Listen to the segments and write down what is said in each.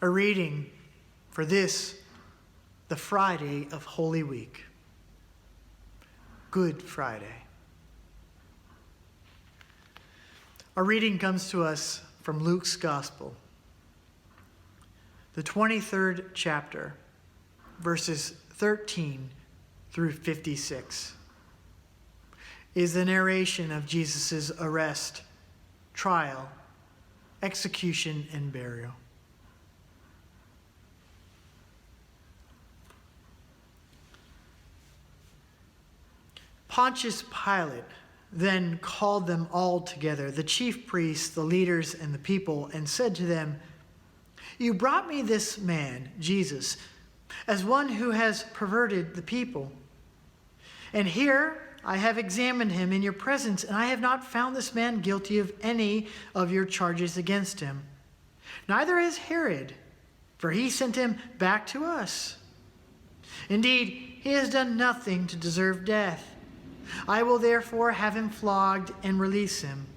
A reading for this, the Friday of Holy Week, Good Friday. Our reading comes to us from Luke's Gospel, the 23rd chapter, verses 13 through 56, is the narration of Jesus' arrest, trial, execution, and burial. Pontius Pilate then called them all together, the chief priests, the leaders, and the people, and said to them, "You brought me this man, Jesus, as one who has perverted the people. And here I have examined him in your presence, and I have not found this man guilty of any of your charges against him. Neither has Herod, for he sent him back to us. Indeed, he has done nothing to deserve death. I will therefore have him flogged and release him."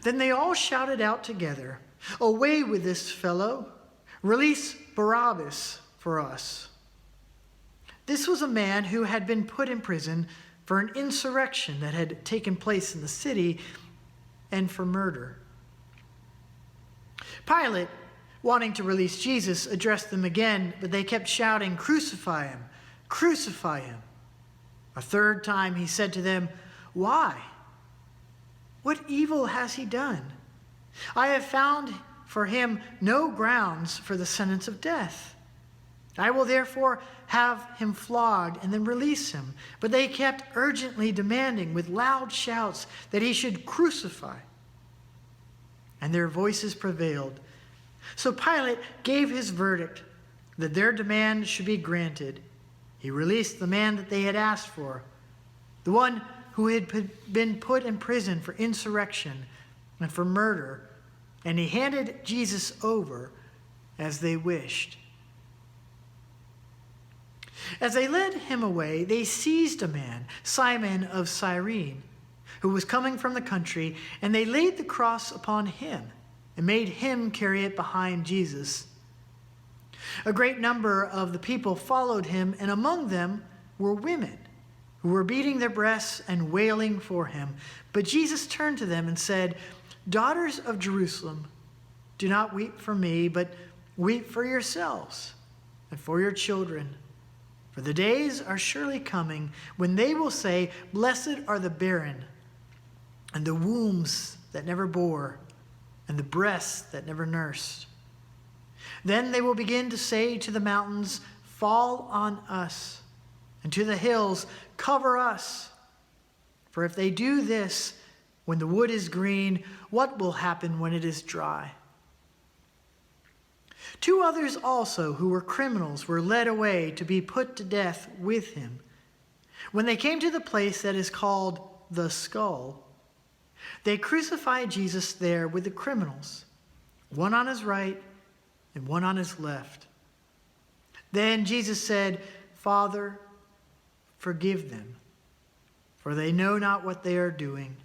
Then they all shouted out together, "Away with this fellow! Release Barabbas for us." This was a man who had been put in prison for an insurrection that had taken place in the city and for murder. Pilate, wanting to release Jesus, addressed them again, but they kept shouting, "Crucify him! Crucify him!" A third time he said to them, "Why? What evil has he done? I have found for him no grounds for the sentence of death. I will therefore have him flogged and then release him." But they kept urgently demanding with loud shouts that he should crucify. And their voices prevailed. So Pilate gave his verdict that their demand should be granted. He released the man that they had asked for, the one who had been put in prison for insurrection and for murder, and he handed Jesus over as they wished. As they led him away, they seized a man, Simon of Cyrene, who was coming from the country, and they laid the cross upon him and made him carry it behind Jesus. A great number of the people followed him, and among them were women who were beating their breasts and wailing for him. But Jesus turned to them and said, "Daughters of Jerusalem, do not weep for me, but weep for yourselves and for your children. For the days are surely coming when they will say, 'Blessed are the barren, and the wombs that never bore, and the breasts that never nursed.' Then they will begin to say to the mountains, 'Fall on us,' and to the hills, 'Cover us.' For if they do this when the wood is green, what will happen when it is dry?" Two others also, who were criminals, were led away to be put to death with him. When they came to the place that is called the Skull, they crucified Jesus there with the criminals, one on his right and one on his left. Then Jesus said, "Father, forgive them, for they know not what they are doing."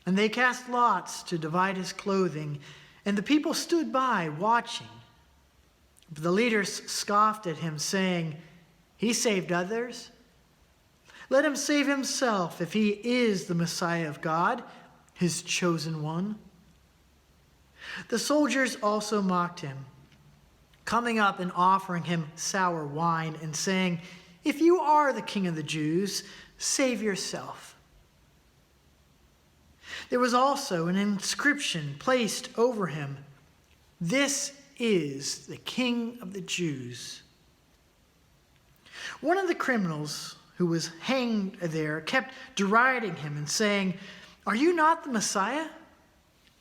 And they cast lots to divide his clothing, and the people stood by watching. But the leaders scoffed at him, saying, "He saved others. Let him save himself if he is the Messiah of God, his chosen one." The soldiers also mocked him, coming up and offering him sour wine and saying, "If you are the king of the Jews, save yourself." There was also an inscription placed over him, "This is the King of the Jews." One of the criminals who was hanged there kept deriding him and saying, "Are you not the Messiah?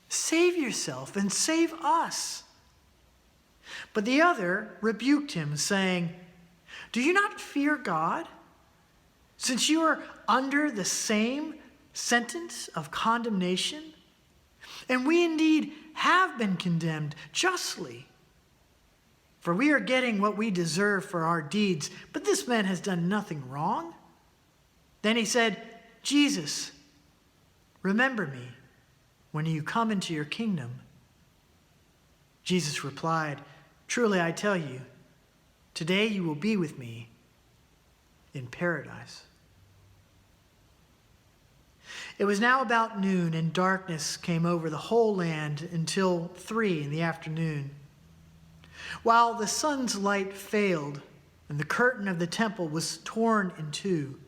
Save yourself and save us." But the other rebuked him, saying, "Do you not fear God, since you are under the same sentence of condemnation? And we indeed have been condemned justly, for we are getting what we deserve for our deeds, but this man has done nothing wrong." Then he said, "Jesus, remember me when you come into your kingdom." Jesus replied, "Truly I tell you, today you will be with me in paradise." It was now about noon, and darkness came over the whole land until 3 p.m. While the sun's light failed and the curtain of the temple was torn in two.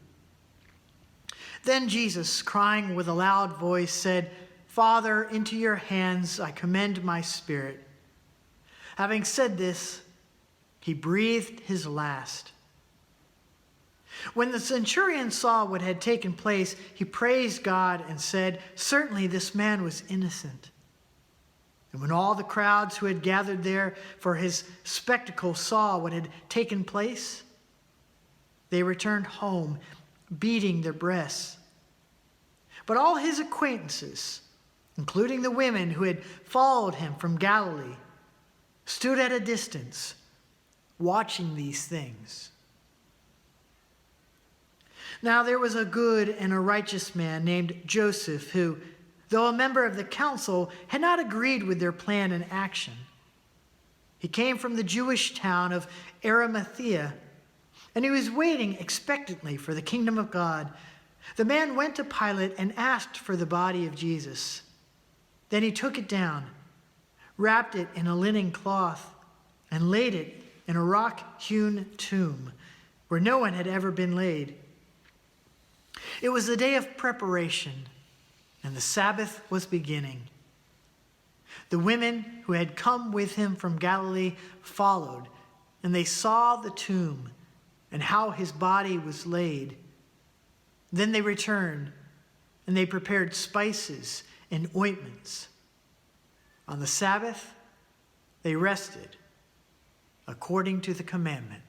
Then Jesus, crying with a loud voice, said, "Father, into your hands I commend my spirit." Having said this, he breathed his last. When the centurion saw what had taken place, he praised God and said, "Certainly this man was innocent." And when all the crowds who had gathered there for his spectacle saw what had taken place, they returned home, beating their breasts. But all his acquaintances, including the women who had followed him from Galilee, stood at a distance, watching these things. Now there was a good and a righteous man named Joseph who, though a member of the council, had not agreed with their plan and action. He came from the Jewish town of Arimathea, and he was waiting expectantly for the kingdom of God. The man went to Pilate and asked for the body of Jesus. Then he took it down, wrapped it in a linen cloth, and laid it in a rock-hewn tomb where no one had ever been laid. It was the day of preparation, and the Sabbath was beginning. The women who had come with him from Galilee followed, and they saw the tomb and how his body was laid. Then they returned, and they prepared spices and ointments. On the Sabbath, they rested according to the commandment.